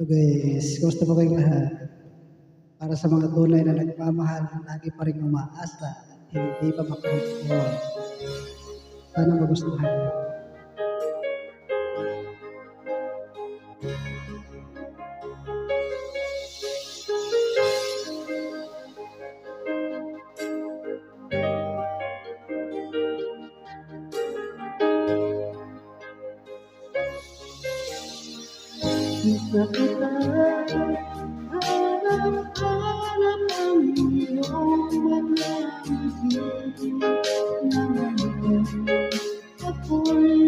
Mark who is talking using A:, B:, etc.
A: So guys, gusto ko kayong lahat. Para sa mga tunay na nagmamahal, lagi pa rin umaasa, hindi pa makamove. Sana magustuhan niyo.
B: Isa kita, hanap-hanap ang iyong mga ngiti na ngayon ako'y